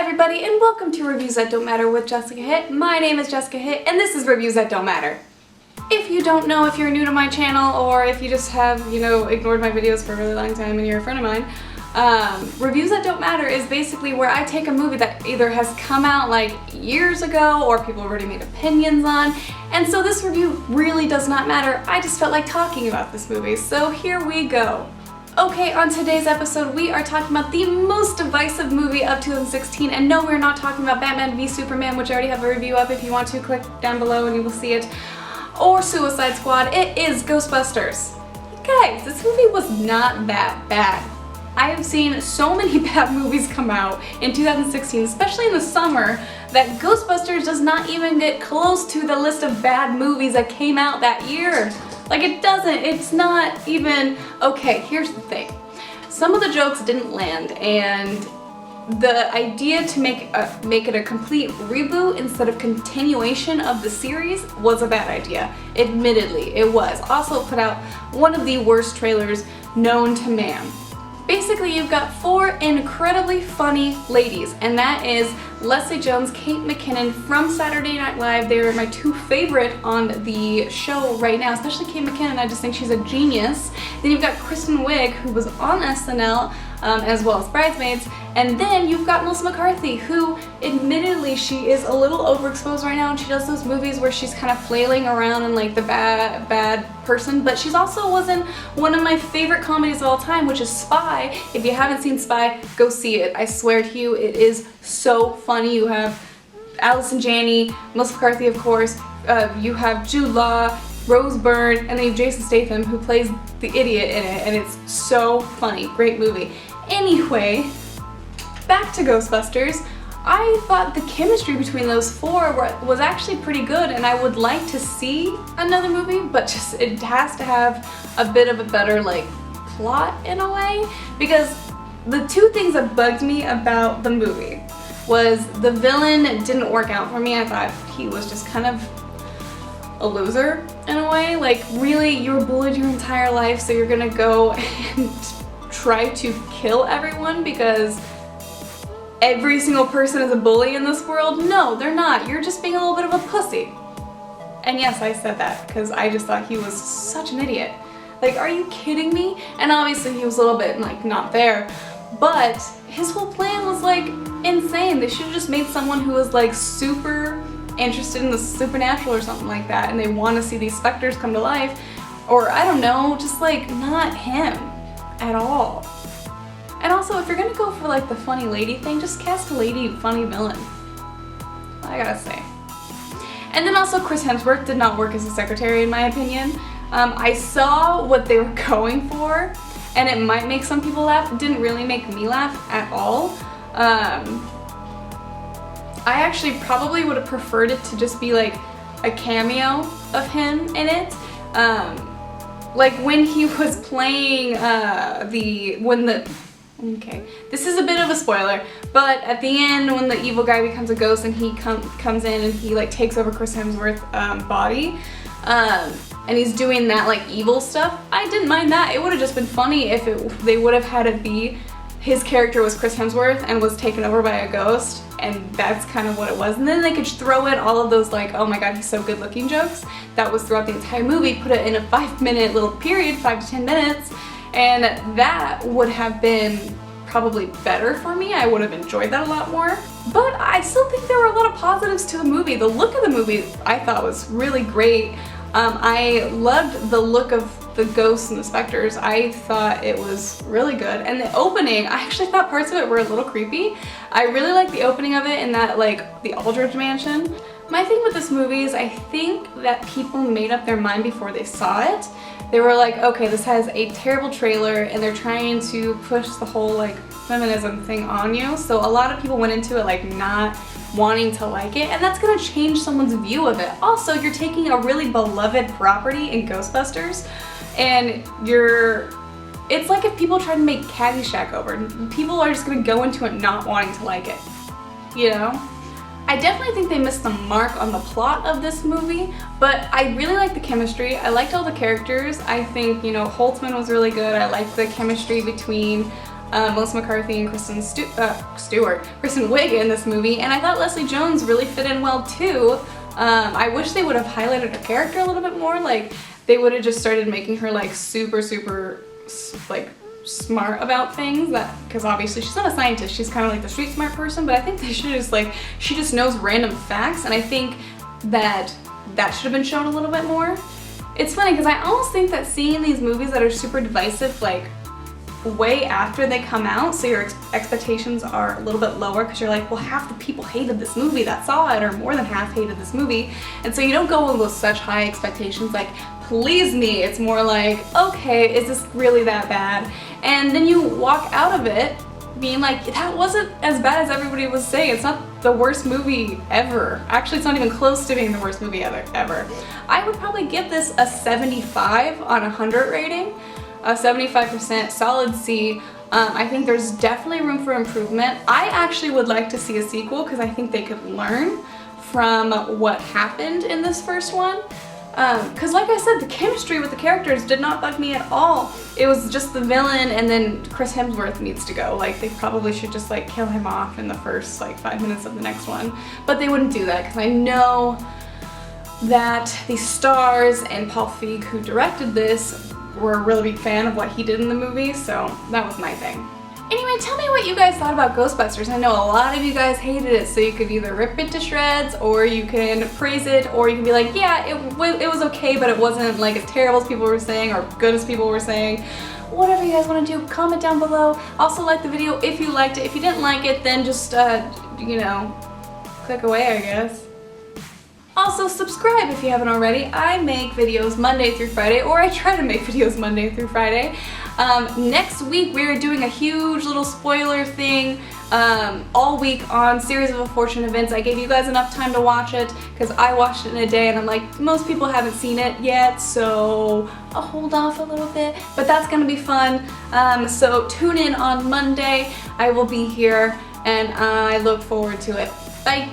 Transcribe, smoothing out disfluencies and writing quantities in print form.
everybody, and welcome to Reviews That Don't Matter with Jessica Hitt. My name is Jessica Hitt, and this is Reviews That Don't Matter. If you don't know, if you're new to my channel, or if you just have, ignored my videos for a really long time and you're a friend of mine, Reviews That Don't Matter is basically where I take a movie that either has come out like years ago or people already made opinions on, and so this review really does not matter. I just felt like talking about this movie, so here we go. Okay, on today's episode, we are talking about the most divisive movie of 2016, and no, we're not talking about Batman v Superman, which I already have a review of. If you want to, click down below and you will see it. Or Suicide Squad. It is Ghostbusters. Guys, this movie was not that bad. I have seen so many bad movies come out in 2016, especially in the summer, that Ghostbusters does not even get close to the list of bad movies that came out that year. Like, it doesn't, it's not even, okay, here's the thing. Some of the jokes didn't land, and the idea to make it a complete reboot instead of continuation of the series was a bad idea. Admittedly, it was. Also put out one of the worst trailers known to man. Basically, you've got four incredibly funny ladies, and that is Leslie Jones, Kate McKinnon from Saturday Night Live. They're my two favorite on the show right now, especially Kate McKinnon. I just think she's a genius. Then you've got Kristen Wiig, who was on SNL, as well as Bridesmaids. And then you've got Melissa McCarthy, who admittedly she is a little overexposed right now, and she does those movies where she's kind of flailing around and like the bad person, but she's also was in one of my favorite comedies of all time, which is Spy. If you haven't seen Spy, go see it. I swear to you, it is so funny. You have Allison Janney, Melissa McCarthy, of course, you have Jude Law, Rose Byrne, and then you have Jason Statham, who plays the idiot in it, and it's so funny. Great movie. Anyway, back to Ghostbusters. I thought the chemistry between those four was actually pretty good, and I would like to see another movie, but just it has to have a bit of a better like plot in a way, because the two things that bugged me about the movie was the villain didn't work out for me. I thought he was just kind of a loser in a way. Like, really, you were bullied your entire life, so you're gonna go and try to kill everyone because every single person is a bully in this world? No, they're not. You're just being a little bit of a pussy. And yes, I said that because I just thought he was such an idiot. Like, are you kidding me? And obviously he was a little bit like not there, but his whole plan was like insane. They should have just made someone who was like super interested in the supernatural or something like that, and they want to see these specters come to life, or I don't know, just like not him at all. And also, if you're gonna go for like the funny lady thing, just cast a lady funny villain. I gotta say. And then also Chris Hemsworth did not work as a secretary in my opinion. I saw what they were going for, and it might make some people laugh. It didn't really make me laugh at all. I actually probably would have preferred it to just be like a cameo of him in it. Like when he was playing okay, this is a bit of a spoiler, but at the end when the evil guy becomes a ghost and he comes in and he like takes over Chris Hemsworth's body, and he's doing that like evil stuff, I didn't mind that. It would have just been funny if they would have had it be his character was Chris Hemsworth and was taken over by a ghost, and that's kind of what it was. And then they could throw in all of those like, oh my god, he's so good looking jokes that was throughout the entire movie, put it in a 5-minute little period, 5 to 10 minutes, and that would have been probably better for me. I would have enjoyed that a lot more. But I still think there were a lot of positives to the movie. The look of the movie I thought was really great. I loved the look of the ghosts and the specters. I thought it was really good. And the opening, I actually thought parts of it were a little creepy. I really liked the opening of it in that like the Aldrich Mansion. My thing with this movie is I think that people made up their mind before they saw it. They were like, okay, this has a terrible trailer and they're trying to push the whole like feminism thing on you. So a lot of people went into it like not wanting to like it, and that's gonna change someone's view of it. Also, you're taking a really beloved property in Ghostbusters, and it's like if people tried to make Caddyshack over, people are just gonna go into it not wanting to like it, you know? I definitely think they missed the mark on the plot of this movie, but I really liked the chemistry. I liked all the characters. I think, Holtzman was really good. I liked the chemistry between Melissa McCarthy and Kristen Wiig in this movie, and I thought Leslie Jones really fit in well too. I wish they would have highlighted her character a little bit more. Like, they would have just started making her like super like smart about things, that because obviously she's not a scientist, she's kind of like the street smart person, but I think they should just like, she just knows random facts, and I think that should have been shown a little bit more. It's funny because I almost think that seeing these movies that are super divisive like way after they come out, so your expectations are a little bit lower because you're like, well, half the people hated this movie that saw it, or more than half hated this movie, and so you don't go in with such high expectations like, please me. It's more like, okay, is this really that bad? And then you walk out of it being like, that wasn't as bad as everybody was saying. It's not the worst movie ever. Actually, it's not even close to being the worst movie ever. I would probably give this a 75 on 100 rating. A 75% solid C. I think there's definitely room for improvement. I actually would like to see a sequel because I think they could learn from what happened in this first one. Because like I said, the chemistry with the characters did not bug me at all. It was just the villain, and then Chris Hemsworth needs to go. Like, they probably should just like kill him off in the first like 5 minutes of the next one. But they wouldn't do that because I know that the stars and Paul Feig, who directed this, were a really big fan of what he did in the movie, so that was my thing. Anyway, tell me what you guys thought about Ghostbusters. I know a lot of you guys hated it, so you could either rip it to shreds, or you can praise it, or you can be like, yeah, it was okay, but it wasn't like as terrible as people were saying, or good as people were saying. Whatever you guys want to do, comment down below. Also, like the video if you liked it. If you didn't like it, then just, you know, click away, I guess. Also, subscribe if you haven't already. I make videos Monday through Friday, or I try to make videos Monday through Friday. Next week, we're doing a huge little spoiler thing all week on Series of Unfortunate Events. I gave you guys enough time to watch it because I watched it in a day, and I'm like, most people haven't seen it yet, so I'll hold off a little bit, but that's gonna be fun. So tune in on Monday. I will be here, and I look forward to it. Bye.